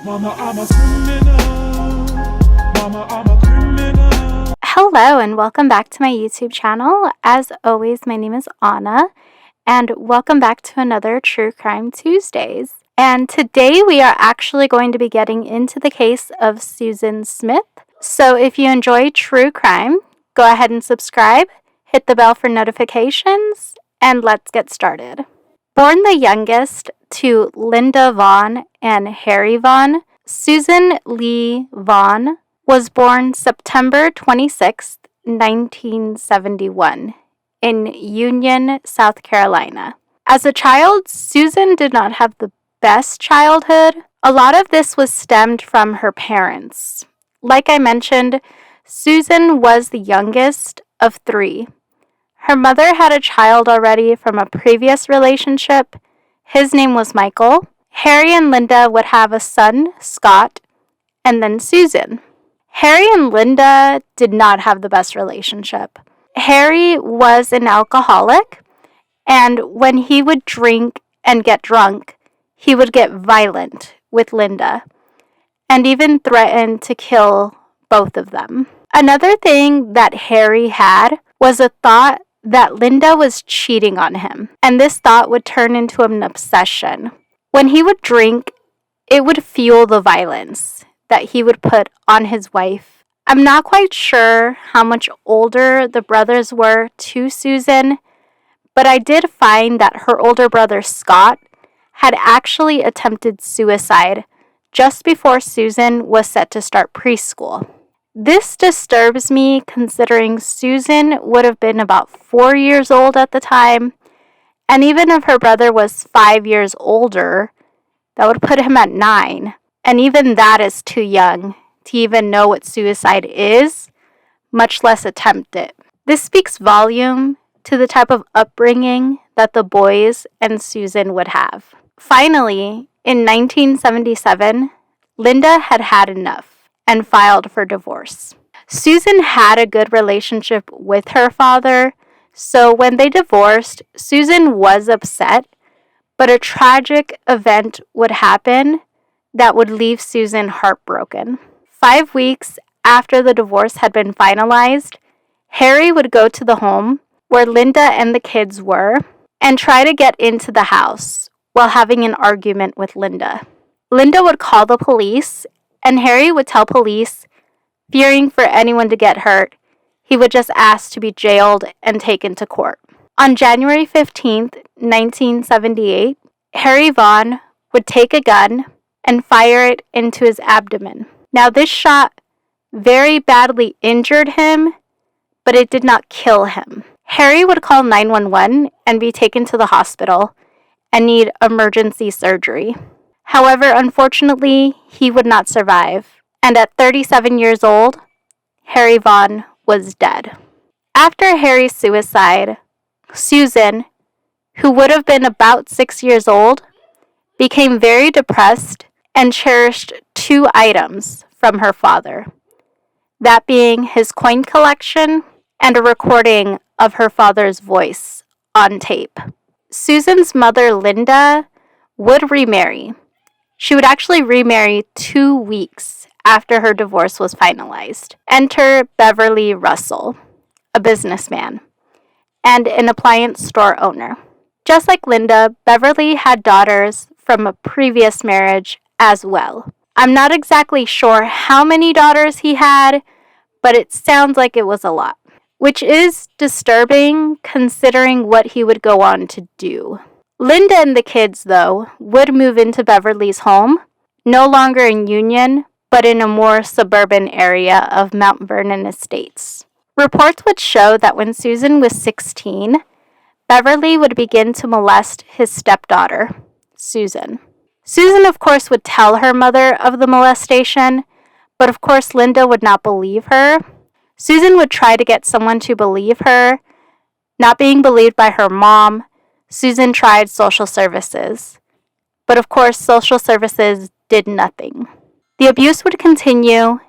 Mama, I'm a criminal. Mama, I'm a criminal. Hello and welcome back to my YouTube channel. As always, my name is Anna and welcome back to another True Crime Tuesdays. And today we are actually going to be getting into the case of Susan Smith. So if you enjoy true crime, go ahead and subscribe, hit the bell for notifications, and let's get started. Born the youngest to Linda Vaughn and Harry Vaughn, Susan Lee Vaughn was born September 26, 1971, in Union, South Carolina. As a child, Susan did not have the best childhood. A lot of this was stemmed from her parents. Like I mentioned, Susan was the youngest of three. Her mother had a child already from a previous relationship. His name was Michael. Harry and Linda would have a son, Scott, and then Susan. Harry and Linda did not have the best relationship. Harry was an alcoholic, and when he would drink and get drunk, he would get violent with Linda and even threaten to kill both of them. Another thing that Harry had was a thought that Linda was cheating on him, and this thought would turn into an obsession. When he would drink, it would fuel the violence that he would put on his wife. I'm not quite sure how much older the brothers were to Susan, but I did find that her older brother Scott had actually attempted suicide just before Susan was set to start preschool. This disturbs me considering Susan would have been about 4 years old at the time, and even if her brother was 5 years older, that would put him at 9, and even that is too young to even know what suicide is, much less attempt it. This speaks volume to the type of upbringing that the boys and Susan would have. Finally, in 1977, Linda had had enough and filed for divorce. Susan had a good relationship with her father, so when they divorced, Susan was upset, but a tragic event would happen that would leave Susan heartbroken. 5 weeks after the divorce had been finalized, Harry would go to the home where Linda and the kids were and try to get into the house while having an argument with Linda. Linda would call the police, and Harry would tell police, fearing for anyone to get hurt, he would just ask to be jailed and taken to court. On January 15th, 1978, Harry Vaughn would take a gun and fire it into his abdomen. Now, this shot very badly injured him, but it did not kill him. Harry would call 911 and be taken to the hospital and need emergency surgery. However, unfortunately, he would not survive, and at 37 years old, Harry Vaughn was dead. After Harry's suicide, Susan, who would have been about 6 years old, became very depressed and cherished 2 items from her father, that being his coin collection and a recording of her father's voice on tape. Susan's mother, Linda, would remarry. She would actually remarry 2 weeks after her divorce was finalized. Enter Beverly Russell, a businessman, and an appliance store owner. Just like Linda, Beverly had daughters from a previous marriage as well. I'm not exactly sure how many daughters he had, but it sounds like it was a lot, which is disturbing considering what he would go on to do. Linda and the kids, though, would move into Beverly's home, no longer in Union, but in a more suburban area of Mount Vernon Estates. Reports would show that when Susan was 16, Beverly would begin to molest his stepdaughter, Susan. Susan, of course, would tell her mother of the molestation, but of course Linda would not believe her. Susan would try to get someone to believe her. Not being believed by her mom, Susan tried social services. But of course, social services did nothing. The abuse would continue,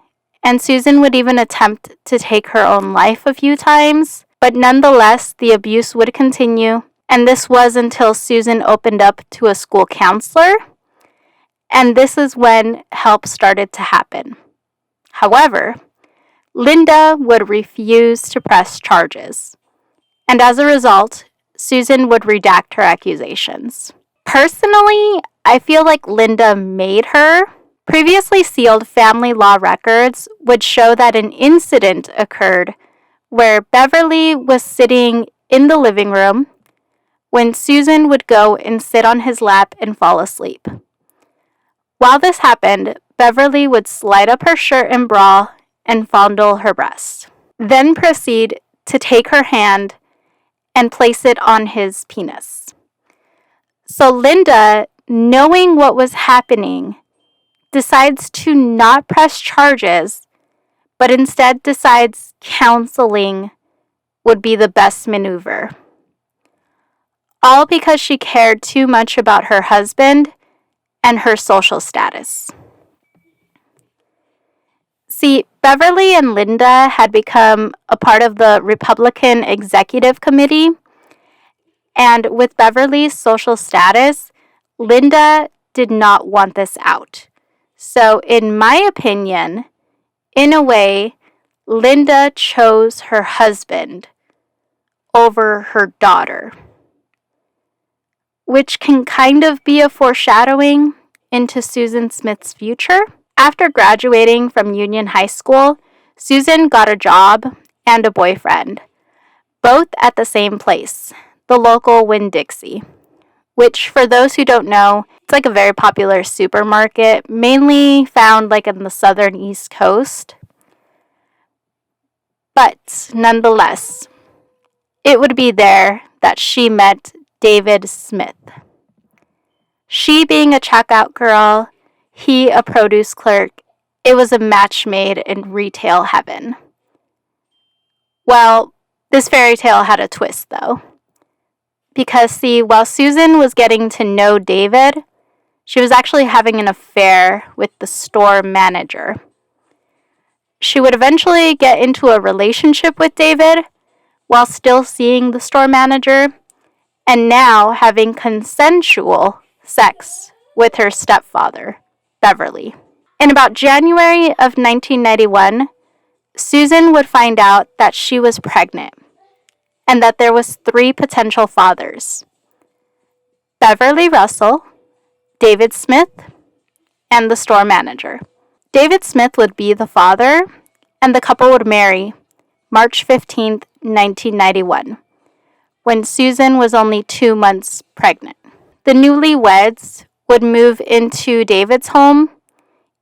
and Susan would even attempt to take her own life a few times. But nonetheless, the abuse would continue, and this was until Susan opened up to a school counselor. and this is when help started to happen. However, Linda would refuse to press charges, and as a result, Susan would redact her accusations. Personally, I feel like Linda made her. Previously sealed family law records would show that an incident occurred where Beverly was sitting in the living room when Susan would go and sit on his lap and fall asleep. While this happened, Beverly would slide up her shirt and bra and fondle her breast, then proceed to take her hand and place it on his penis. So Linda, knowing what was happening, decides to not press charges, but instead decides counseling would be the best maneuver. All because she cared too much about her husband and her social status. See, Beverly and Linda had become a part of the Republican Executive Committee, and with Beverly's social status, Linda did not want this out. So, in my opinion, in a way, Linda chose her husband over her daughter, which can kind of be a foreshadowing into Susan Smith's future. After graduating from Union High School, Susan got a job and a boyfriend, both at the same place, the local Winn-Dixie, which, for those who don't know, it's like a very popular supermarket, mainly found like in the southern East Coast. But nonetheless, it would be there that she met David Smith. She being a checkout girl, he a produce clerk, it was a match made in retail heaven. Well, this fairy tale had a twist though. Because see, while Susan was getting to know David, she was actually having an affair with the store manager. She would eventually get into a relationship with David while still seeing the store manager, and now having consensual sex with her stepfather, Beverly. In about January of 1991, Susan would find out that she was pregnant and that there was 3 potential fathers: Beverly Russell, David Smith, and the store manager. David Smith would be the father, and the couple would marry March 15th, 1991, when Susan was only 2 months pregnant. The newlyweds would move into David's home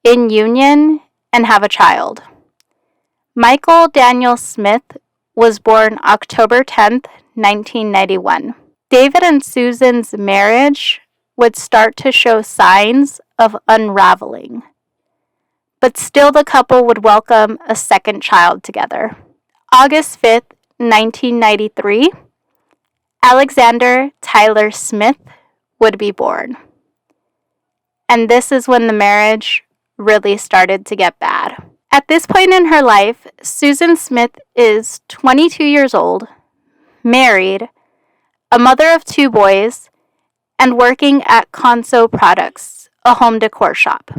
in Union and have a child. Michael Daniel Smith was born October 10th, 1991. David and Susan's marriage would start to show signs of unraveling, but still the couple would welcome a second child together. August 5th, 1993, Alexander Tyler Smith would be born. And this is when the marriage really started to get bad. At this point in her life, Susan Smith is 22 years old, married, a mother of 2 boys, and working at Conso Products, a home decor shop.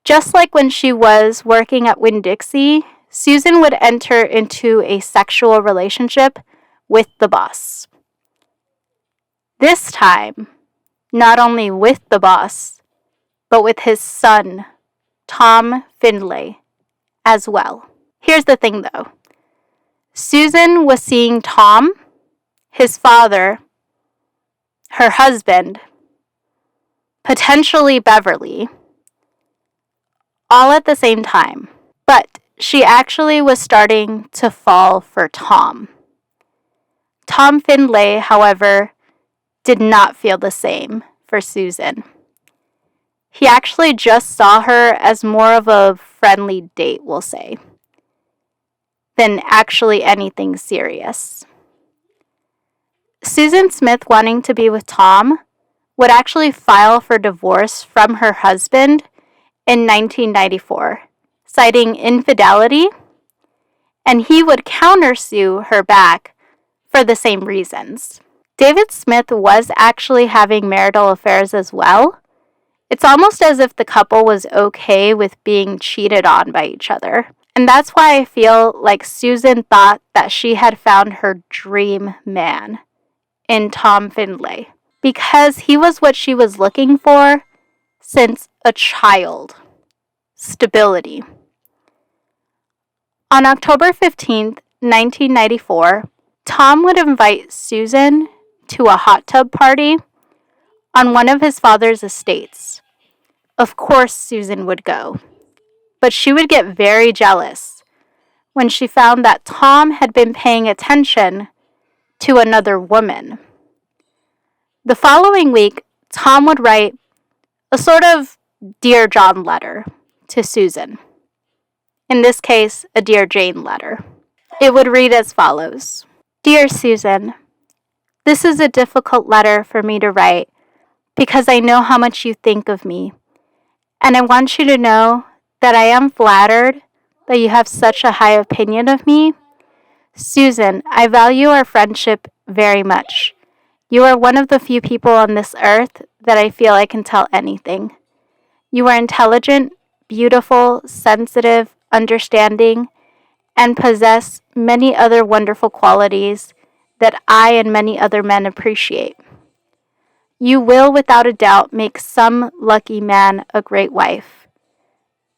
Just like when she was working at Winn-Dixie, Susan would enter into a sexual relationship with the boss. This time, not only with the boss, but with his son, Tom Findlay, as well. Here's the thing though. Susan was seeing Tom, his father, her husband, potentially Beverly, all at the same time. But she actually was starting to fall for Tom. Tom Findlay, however, did not feel the same for Susan. He actually just saw her as more of a friendly date, we'll say, than actually anything serious. Susan Smith, wanting to be with Tom, would actually file for divorce from her husband in 1994, citing infidelity, and he would countersue her back for the same reasons. David Smith was actually having marital affairs as well, It's almost as if the couple was okay with being cheated on by each other. And that's why I feel like Susan thought that she had found her dream man in Tom Findlay, because he was what she was looking for since a child: stability. On October 15th, 1994, Tom would invite Susan to a hot tub party on one of his father's estates. Of course, Susan would go, but she would get very jealous when she found that Tom had been paying attention to another woman. The following week, Tom would write a sort of Dear John letter to Susan. In this case, a Dear Jane letter. It would read as follows: Dear Susan, this is a difficult letter for me to write because I know how much you think of me, and I want you to know that I am flattered that you have such a high opinion of me. Susan, I value our friendship very much. You are one of the few people on this earth that I feel I can tell anything. You are intelligent, beautiful, sensitive, understanding, and possess many other wonderful qualities that I and many other men appreciate. You will, without a doubt, make some lucky man a great wife.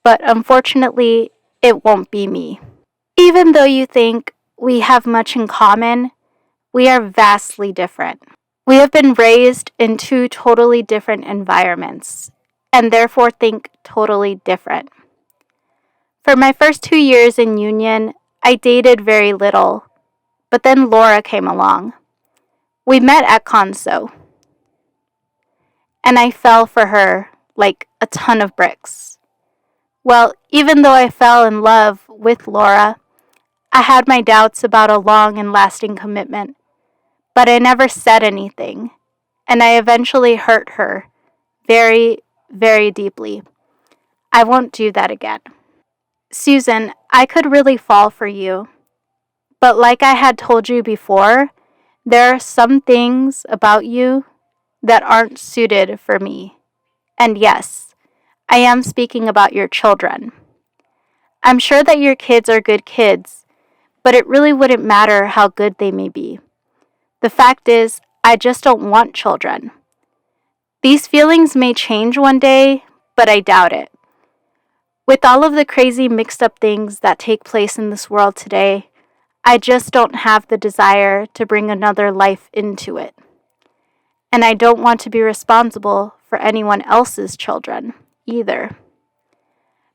But unfortunately, it won't be me. Even though you think we have much in common, we are vastly different. We have been raised in two totally different environments, and therefore think totally different. For my first 2 years in Union, I dated very little, but then Laura came along. We met at Conso, and I fell for her like a ton of bricks. Well, even though I fell in love with Laura, I had my doubts about a long and lasting commitment, but I never said anything, and I eventually hurt her very, very deeply. I won't do that again. Susan, I could really fall for you, but like I had told you before, there are some things about you that aren't suited for me. And yes, I am speaking about your children. I'm sure that your kids are good kids, but it really wouldn't matter how good they may be. The fact is, I just don't want children. These feelings may change one day, but I doubt it. With all of the crazy mixed up things that take place in this world today, I just don't have the desire to bring another life into it. And I don't want to be responsible for anyone else's children either.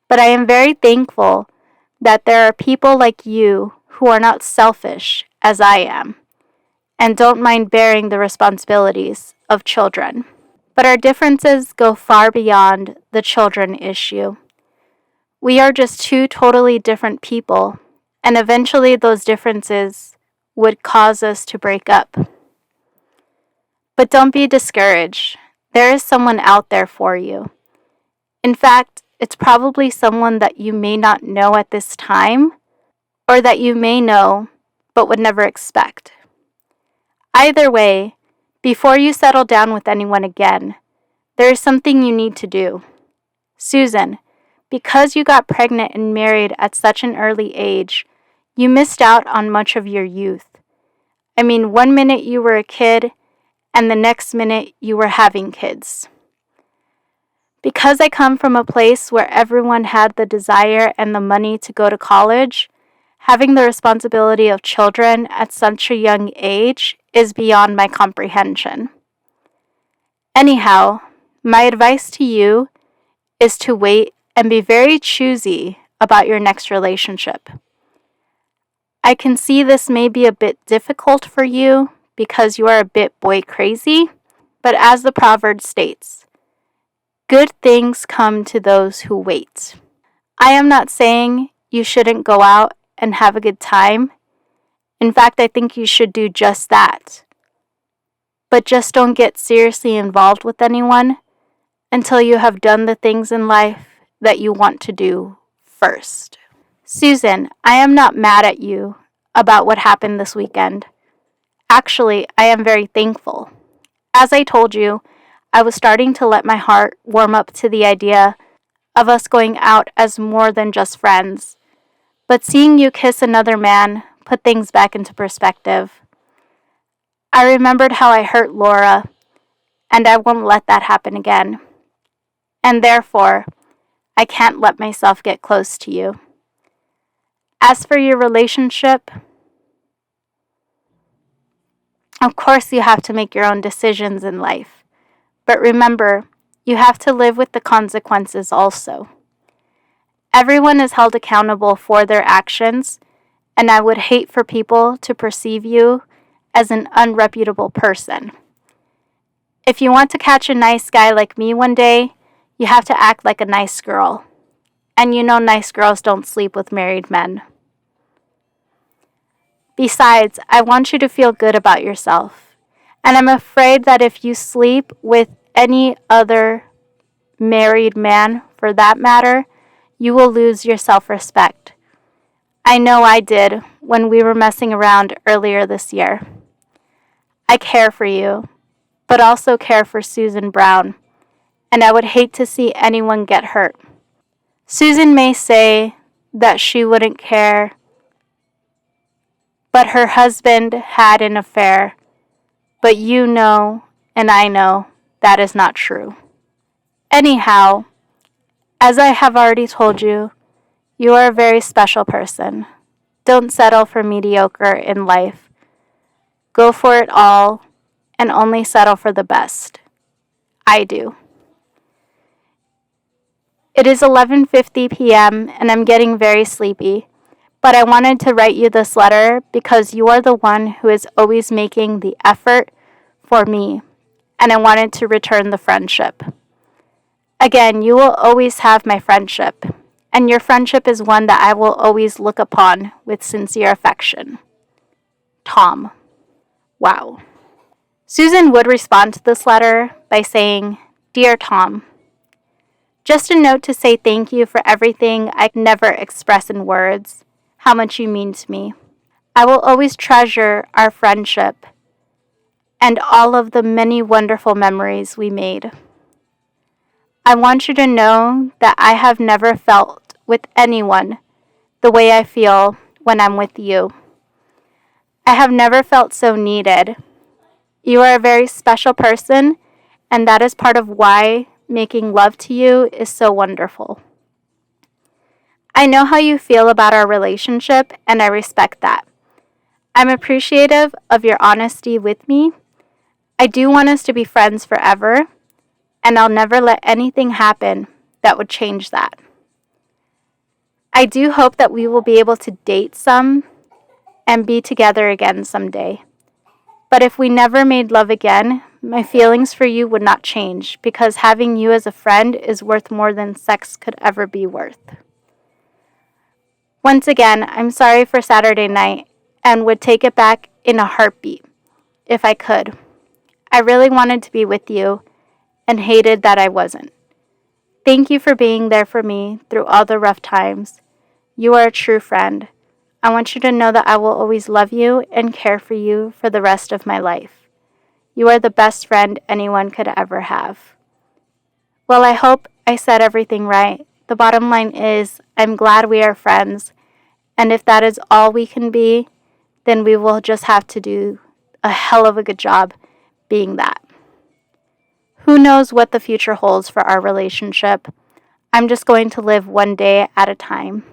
But I am very thankful that there are people like you who are not selfish as I am, and don't mind bearing the responsibilities of children. But our differences go far beyond the children issue. We are just two totally different people, and eventually those differences would cause us to break up. But don't be discouraged. There is someone out there for you. In fact, it's probably someone that you may not know at this time, or that you may know but would never expect. Either way, before you settle down with anyone again, there is something you need to do. Susan, because you got pregnant and married at such an early age, you missed out on much of your youth. I mean, 1 minute you were a kid, and the next minute you were having kids. Because I come from a place where everyone had the desire and the money to go to college, having the responsibility of children at such a young age is beyond my comprehension. Anyhow, my advice to you is to wait and be very choosy about your next relationship. I can see this may be a bit difficult for you because you are a bit boy crazy, but as the proverb states, good things come to those who wait. I am not saying you shouldn't go out and have a good time. In fact, I think you should do just that. But just don't get seriously involved with anyone until you have done the things in life that you want to do first. Susan, I am not mad at you about what happened this weekend. Actually, I am very thankful. As I told you, I was starting to let my heart warm up to the idea of us going out as more than just friends. But seeing you kiss another man put things back into perspective. I remembered how I hurt Laura, and I won't let that happen again. And therefore, I can't let myself get close to you. As for your relationship, of course you have to make your own decisions in life. But remember, you have to live with the consequences also. Everyone is held accountable for their actions, and I would hate for people to perceive you as an unreputable person. If you want to catch a nice guy like me one day, you have to act like a nice girl. And you know nice girls don't sleep with married men. Besides, I want you to feel good about yourself. And I'm afraid that if you sleep with any other married man, for that matter, you will lose your self-respect. I know I did when we were messing around earlier this year. I care for you, but also care for Susan Brown, and I would hate to see anyone get hurt. Susan may say that she wouldn't care, but her husband had an affair. But you know, and I know, that is not true. Anyhow, as I have already told you, you are a very special person. Don't settle for mediocre in life. Go for it all and only settle for the best. I do. It is 11:50 p.m. and I'm getting very sleepy, but I wanted to write you this letter because you are the one who is always making the effort for me, and I wanted to return the friendship. Again, you will always have my friendship, and your friendship is one that I will always look upon with sincere affection. Tom. Wow. Susan would respond to this letter by saying, "Dear Tom, just a note to say thank you for everything I can never express in words, how much you mean to me. I will always treasure our friendship and all of the many wonderful memories we made. I want you to know that I have never felt with anyone the way I feel when I'm with you. I have never felt so needed. You are a very special person, and that is part of why making love to you is so wonderful. I know how you feel about our relationship, and I respect that. I'm appreciative of your honesty with me. I do want us to be friends forever, and I'll never let anything happen that would change that. I do hope that we will be able to date some and be together again someday. But if we never made love again, my feelings for you would not change because having you as a friend is worth more than sex could ever be worth. Once again, I'm sorry for Saturday night and would take it back in a heartbeat if I could. I really wanted to be with you and hated that I wasn't. Thank you for being there for me through all the rough times. You are a true friend. I want you to know that I will always love you and care for you for the rest of my life. You are the best friend anyone could ever have." Well, I hope I said everything right. The bottom line is, I'm glad we are friends, and if that is all we can be, then we will just have to do a hell of a good job being that. Who knows what the future holds for our relationship? I'm just going to live one day at a time.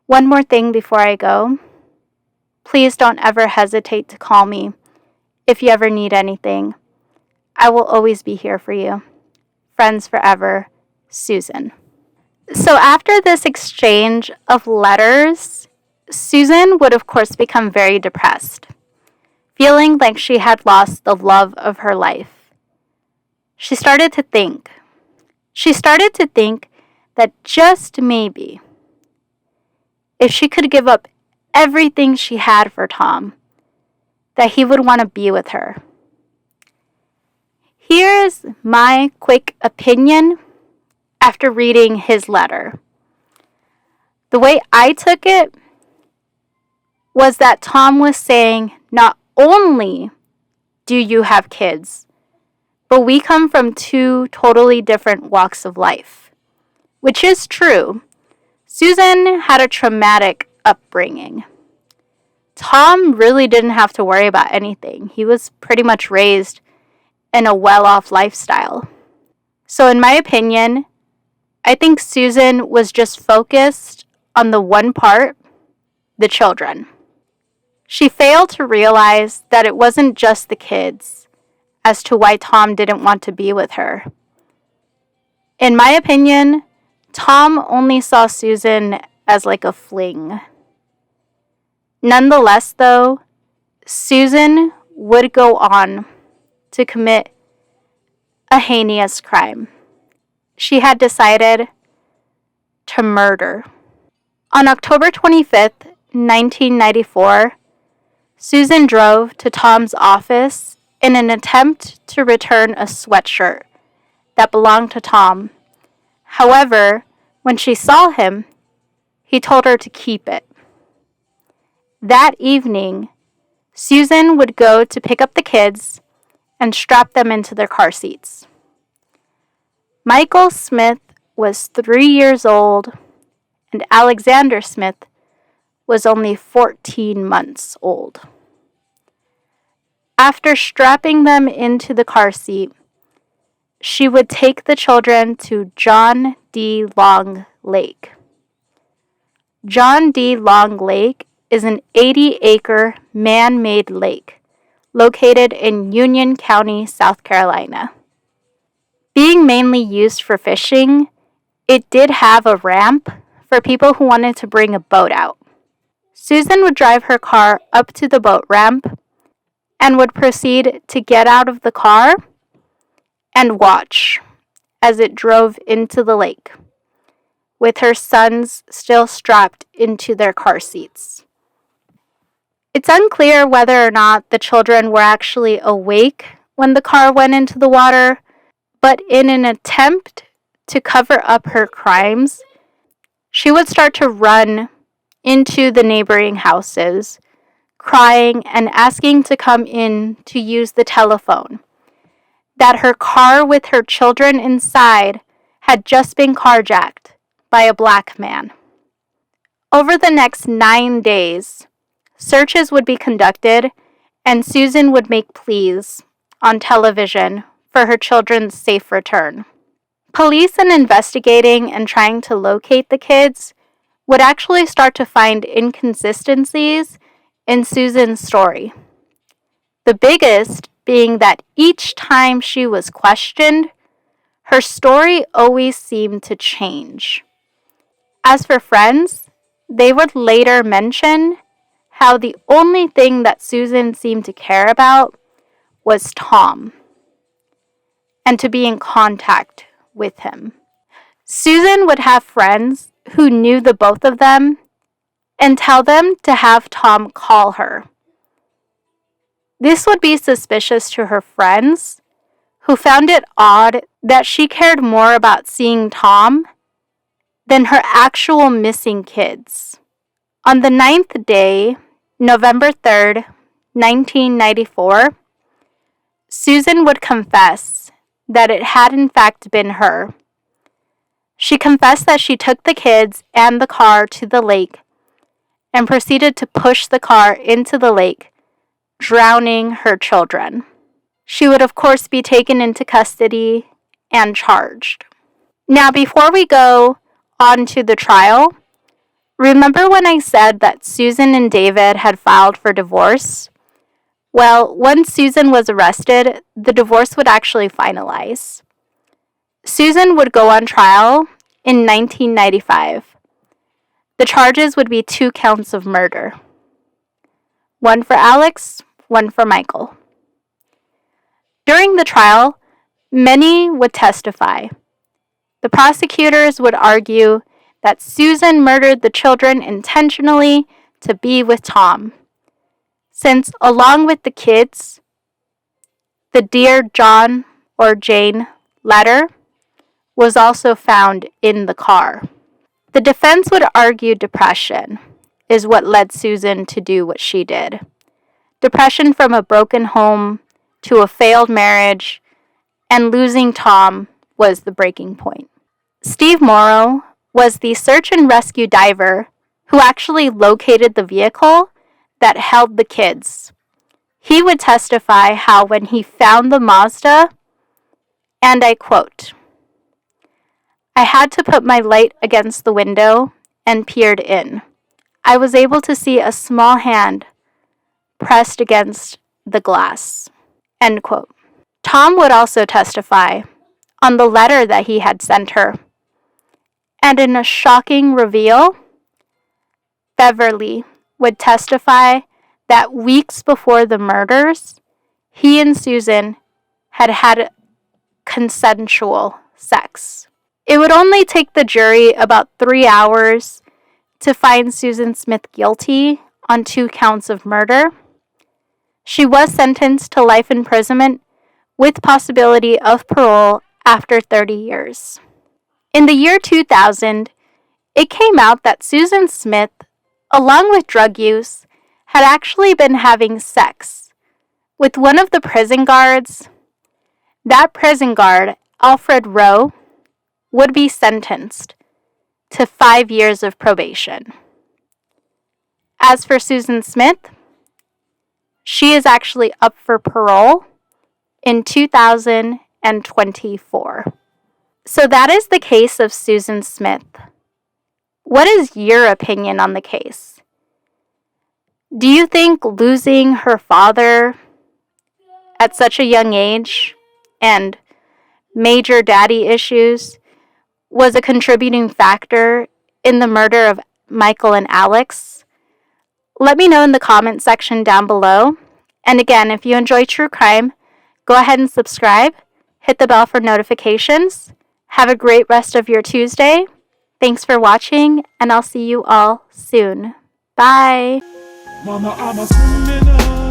One more thing before I go. Please don't ever hesitate to call me if you ever need anything. I will always be here for you. Friends forever, Susan. So after this exchange of letters, Susan would of course become very depressed, feeling like she had lost the love of her life. She started to think that just maybe, if she could give up everything she had for Tom, that he would want to be with her. Here's my quick opinion after reading his letter. The way I took it was that Tom was saying, not only do you have kids, but we come from two totally different walks of life. Which is true. Susan had a traumatic upbringing. Tom really didn't have to worry about anything. He was pretty much raised in a well-off lifestyle. So in my opinion, I think Susan was just focused on the one part, the children. She failed to realize that it wasn't just the kids as to why Tom didn't want to be with her. In my opinion, Tom only saw Susan as like a fling. Nonetheless, though, Susan would go on to commit a heinous crime. She had decided to murder. On October 25th, 1994, Susan drove to Tom's office in an attempt to return a sweatshirt that belonged to Tom. However, when she saw him, he told her to keep it. That evening, Susan would go to pick up the kids and strap them into their car seats. Michael Smith was 3 years old, and Alexander Smith was only 14 months old. After strapping them into the car seat, she would take the children to John D. Long Lake. John D. Long Lake is an 80-acre man-made lake located in Union County, South Carolina. Being mainly used for fishing, it did have a ramp for people who wanted to bring a boat out. Susan would drive her car up to the boat ramp and would proceed to get out of the car and watch as it drove into the lake, with her sons still strapped into their car seats. It's unclear whether or not the children were actually awake when the car went into the water, but in an attempt to cover up her crimes, she would start to run into the neighboring houses, crying and asking to come in to use the telephone, that her car with her children inside had just been carjacked by a black man. Over the next 9 days, searches would be conducted, and Susan would make pleas on television for her children's safe return. Police, in investigating and trying to locate the kids, would actually start to find inconsistencies in Susan's story. The biggest being that each time she was questioned, her story always seemed to change. As for friends, they would later mention how the only thing that Susan seemed to care about was Tom, and to be in contact with him. Susan would have friends who knew the both of them and tell them to have Tom call her. This would be suspicious to her friends, who found it odd that she cared more about seeing Tom than her actual missing kids. On the 9th day, November 3rd, 1994, Susan would confess that it had in fact been her. She confessed that she took the kids and the car to the lake and proceeded to push the car into the lake, drowning her children. She would of course be taken into custody and charged. Now, before we go on to the trial, remember when I said that Susan and David had filed for divorce? Well, once Susan was arrested, the divorce would actually finalize. Susan would go on trial in 1995. The charges would be 2 counts of murder. 1 for Alex, 1 for Michael. During the trial, many would testify. The prosecutors would argue that Susan murdered the children intentionally to be with Tom, since along with the kids, the Dear John or Jane letter was also found in the car. The defense would argue depression is what led Susan to do what she did. Depression from a broken home to a failed marriage and losing Tom was the breaking point. Steve Morrow was the search and rescue diver who actually located the vehicle that held the kids. He would testify how when he found the Mazda, and I quote, "I had to put my light against the window and peered in. I was able to see a small hand pressed against the glass." End quote. Tom would also testify on the letter that he had sent her. And in a shocking reveal, Beverly would testify that weeks before the murders, he and Susan had had consensual sex. It would only take the jury about 3 hours to find Susan Smith guilty on 2 counts of murder. She was sentenced to life imprisonment with possibility of parole after 30 years. In the year 2000, it came out that Susan Smith, along with drug use, had actually been having sex with one of the prison guards. That prison guard, Alfred Rowe, would be sentenced to 5 years of probation. As for Susan Smith, she is actually up for parole in 2024. So that is the case of Susan Smith. What is your opinion on the case? Do you think losing her father at such a young age and major daddy issues was a contributing factor in the murder of Michael and Alex? Let me know in the comment section down below. And again, if you enjoy true crime, go ahead and subscribe, hit the bell for notifications. Have a great rest of your Tuesday. Thanks for watching, and I'll see you all soon. Bye. Mama, I'm a criminal.